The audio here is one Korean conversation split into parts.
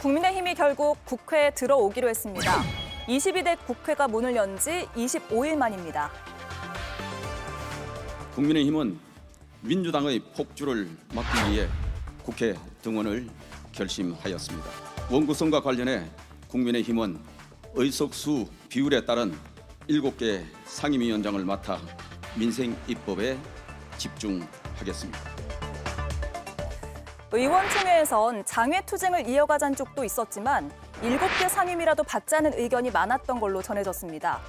국민의힘이 결국 국회에 들어오기로 했습니다. 22대 국회가 문을 연 지 25일 만입니다. 국민의힘은 민주당의 폭주를 막기 위해 국회 등원을 결심하였습니다. 원구성과 관련해 국민의힘은 의석수 비율에 따른 7개 상임위원장을 맡아 민생 입법에 집중하겠습니다. 의원총회에선 장외투쟁을 이어가자는 쪽도 있었지만 7개 상임위라도 받자는 의견이 많았던 걸로 전해졌습니다.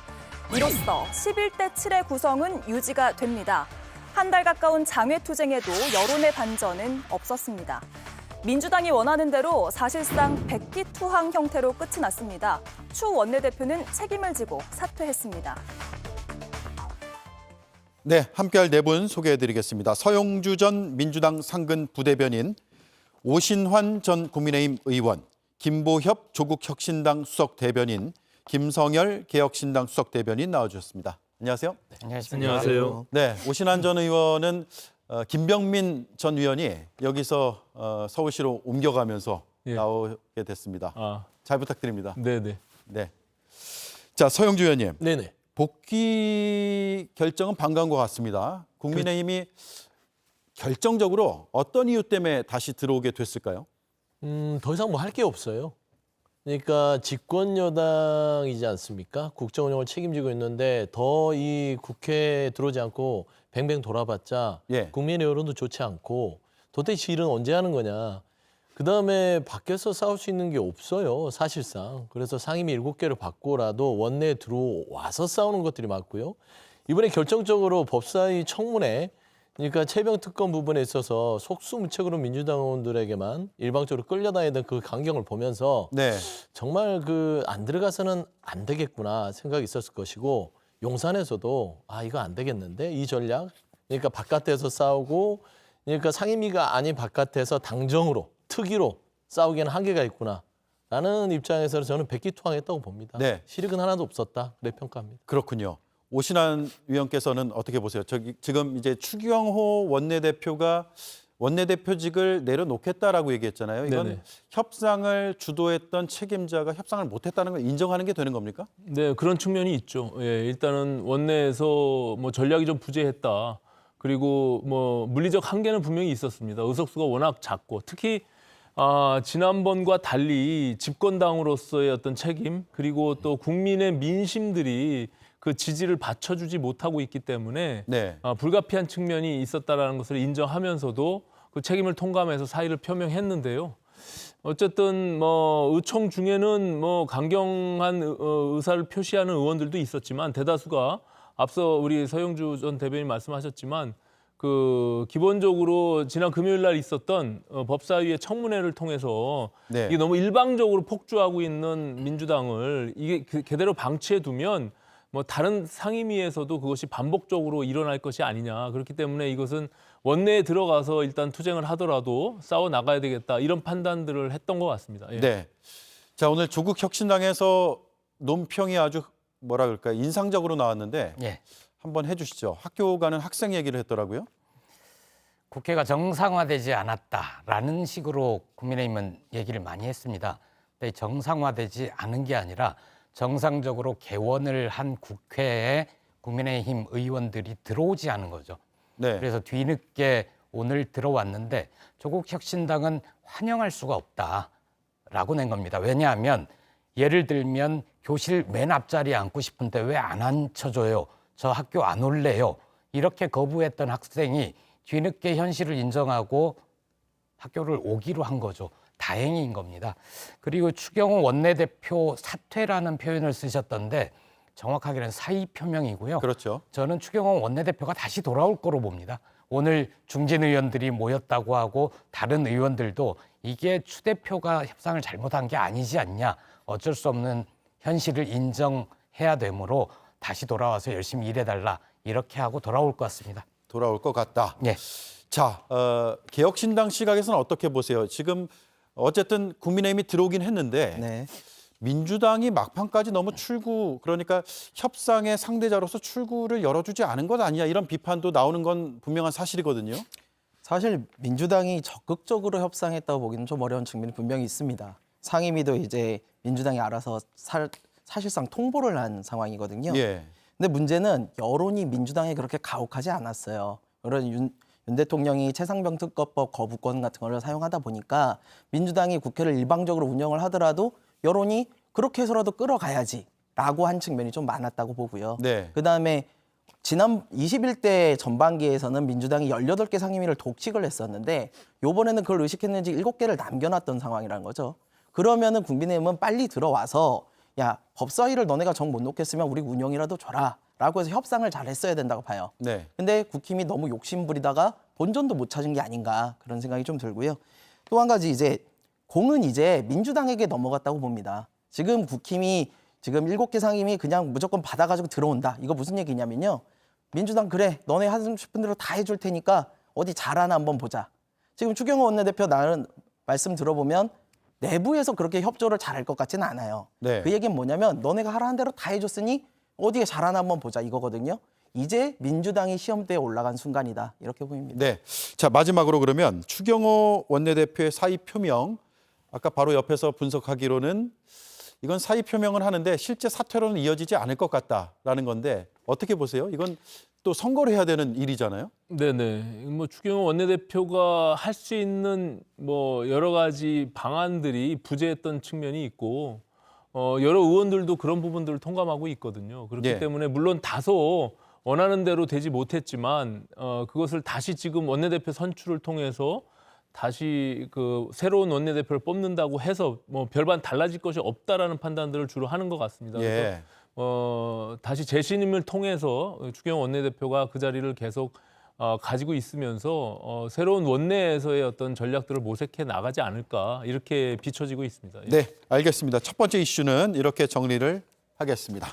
이로써 11대 7의 구성은 유지가 됩니다. 한 달 가까운 장외투쟁에도 여론의 반전은 없었습니다. 민주당이 원하는 대로 사실상 백기투항 형태로 끝이 났습니다. 추 원내대표는 책임을 지고 사퇴했습니다. 네, 함께할 네 분 소개해드리겠습니다. 서용주 전 민주당 상근 부대변인, 오신환 전 국민의힘 의원, 김보협 조국혁신당 수석 대변인, 김성열 개혁신당 수석 대변인 나와주셨습니다. 안녕하세요. 네, 안녕하세요. 네, 오신환 전 의원은 김병민 전 의원이 여기서 서울시로 옮겨가면서 나오게 됐습니다. 잘 부탁드립니다. 네네. 네. 자, 서용주 의원님. 네네. 복귀 결정은 반가운 것 같습니다. 국민의힘이 결정적으로 어떤 이유 때문에 다시 들어오게 됐을까요? 더 이상 뭐 할 게 없어요. 그러니까 집권 여당이지 않습니까? 국정 운영을 책임지고 있는데 더 이 국회에 들어오지 않고 뱅뱅 돌아봤자 국민의 여론도 좋지 않고 도대체 일은 언제 하는 거냐. 그다음에 밖에서 싸울 수 있는 게 없어요, 사실상. 그래서 상임위 7개를 받고라도 원내에 들어와서 싸우는 것들이 많고요. 이번에 결정적으로 법사위 청문회, 그러니까 최병 특검 부분에 있어서 속수무책으로 민주당 의원들에게만 일방적으로 끌려다니던 그 광경을 보면서 정말 안 들어가서는 안 되겠구나 생각이 있었을 것이고, 용산에서도 이거 안 되겠는데 이 전략, 그러니까 바깥에서 싸우고, 그러니까 상임위가 아닌 바깥에서 당정으로 특위로 싸우기에는 한계가 있구나 라는 입장에서 저는 백기투항했다고 봅니다. 실익은 하나도 없었다, 그래 평가합니다. 그렇군요. 오신환 위원께서는 어떻게 보세요? 지금 이제 추경호 원내대표가 원내대표직을 내려놓겠다라고 얘기했잖아요. 이건 네네. 협상을 주도했던 책임자가 협상을 못했다는 걸 인정하는 게 되는 겁니까? 네, 그런 측면이 있죠. 일단은 원내에서 뭐 전략이 좀 부재했다. 그리고 뭐 물리적 한계는 분명히 있었습니다. 의석수가 워낙 작고, 특히 지난번과 달리 집권당으로서의 어떤 책임, 그리고 또 국민의 민심들이 그 지지를 받쳐주지 못하고 있기 때문에 불가피한 측면이 있었다라는 것을 인정하면서도 그 책임을 통감해서 사의를 표명했는데요. 어쨌든 뭐 의총 중에는 뭐 강경한 의사를 표시하는 의원들도 있었지만, 대다수가 앞서 우리 서영주 전 대변인 말씀하셨지만 기본적으로 지난 금요일 날 있었던 법사위의 청문회를 통해서 이게 너무 일방적으로 폭주하고 있는 민주당을 이게 그대로 방치해 두면 뭐 다른 상임위에서도 그것이 반복적으로 일어날 것이 아니냐. 그렇기 때문에 이것은 원내에 들어가서 일단 투쟁을 하더라도 싸워 나가야 되겠다, 이런 판단들을 했던 것 같습니다. 자, 오늘 조국혁신당에서 논평이 아주 뭐라 그럴까요? 인상적으로 나왔는데 한번 해주시죠. 학교 가는 학생 얘기를 했더라고요. 국회가 정상화되지 않았다라는 식으로 국민의힘은 얘기를 많이 했습니다. 근데 정상화되지 않은 게 아니라 정상적으로 개원을 한 국회에 국민의힘 의원들이 들어오지 않은 거죠. 그래서 뒤늦게 오늘 들어왔는데 조국혁신당은 환영할 수가 없다라고 낸 겁니다. 왜냐하면 예를 들면 교실 맨 앞자리에 앉고 싶은데 왜 안 앉혀줘요? 저 학교 안 올래요? 이렇게 거부했던 학생이 뒤늦게 현실을 인정하고 학교를 오기로 한 거죠. 다행인 겁니다. 그리고 추경호 원내대표 사퇴라는 표현을 쓰셨던데 정확하게는 사의 표명이고요. 그렇죠. 저는 추경호 원내대표가 다시 돌아올 거로 봅니다. 오늘 중진 의원들이 모였다고 하고 다른 의원들도 이게 추 대표가 협상을 잘못한 게 아니지 않냐, 어쩔 수 없는 현실을 인정해야 되므로 다시 돌아와서 열심히 일해달라, 이렇게 하고 돌아올 것 같습니다. 돌아올 것 같다. 자, 개혁신당 시각에서는 어떻게 보세요? 지금 어쨌든 국민의힘이 들어오긴 했는데 민주당이 막판까지 너무 그러니까 협상의 상대자로서 출구를 열어주지 않은 것 아니냐, 이런 비판도 나오는 건 분명한 사실이거든요. 사실 민주당이 적극적으로 협상했다고 보기는 좀 어려운 측면이 분명히 있습니다. 상임위도 이제 민주당이 알아서 사실상 통보를 한 상황이거든요. 예. 근데 문제는 여론이 민주당에 그렇게 가혹하지 않았어요. 그런 윤 대통령이 최상병 특검법 거부권 같은 걸 사용하다 보니까 민주당이 국회를 일방적으로 운영을 하더라도 여론이 그렇게 해서라도 끌어가야지라고 한 측면이 좀 많았다고 보고요. 네. 그다음에 지난 21대 전반기에서는 민주당이 18개 상임위를 독식을 했었는데 요번에는 그걸 의식했는지 7개를 남겨놨던 상황이라는 거죠. 그러면은 국민의힘은 빨리 들어와서 야, 법사위를 너네가 정 못 놓겠으면 우리 운영이라도 줘라 라고 해서 협상을 잘 했어야 된다고 봐요. 네. 근데 국힘이 너무 욕심부리다가 본전도 못 찾은 게 아닌가 그런 생각이 좀 들고요. 또 한 가지 이제 공은 이제 민주당에게 넘어갔다고 봅니다. 지금 국힘이 지금 7개 상임위 그냥 무조건 받아가지고 들어온다. 이거 무슨 얘기냐면요. 민주당 그래 너네 하고 싶은 대로 다 해줄 테니까 어디 잘하나 한번 보자. 지금 추경호 원내대표 나는 말씀 들어보면 내부에서 그렇게 협조를 잘할 것 같지는 않아요. 네. 그 얘기는 뭐냐면 너네가 하라는 대로 다 해줬으니 어디에 잘하나 한번 보자 이거거든요. 이제 민주당이 시험대에 올라간 순간이다 이렇게 보입니다. 네. 자, 마지막으로 그러면 추경호 원내대표의 사의 표명, 아까 바로 옆에서 분석하기로는 이건 사의 표명을 하는데 실제 사퇴로는 이어지지 않을 것 같다라는 건데 어떻게 보세요? 이건 또 선거를 해야 되는 일이잖아요. 네네. 뭐 추경호 원내대표가 할 수 있는 뭐 여러 가지 방안들이 부재했던 측면이 있고 여러 의원들도 그런 부분들을 통감하고 있거든요. 그렇기 예. 때문에 물론 다소 원하는 대로 되지 못했지만 그것을 다시 지금 원내대표 선출을 통해서 다시 그 새로운 원내대표를 뽑는다고 해서 뭐 별반 달라질 것이 없다라는 판단들을 주로 하는 것 같습니다. 그래서 예. 다시 재신임을 통해서 추경호 원내대표가 그 자리를 계속 가지고 있으면서 새로운 원내에서의 어떤 전략들을 모색해 나가지 않을까 이렇게 비춰지고 있습니다. 예. 네, 알겠습니다. 첫 번째 이슈는 이렇게 정리를 하겠습니다.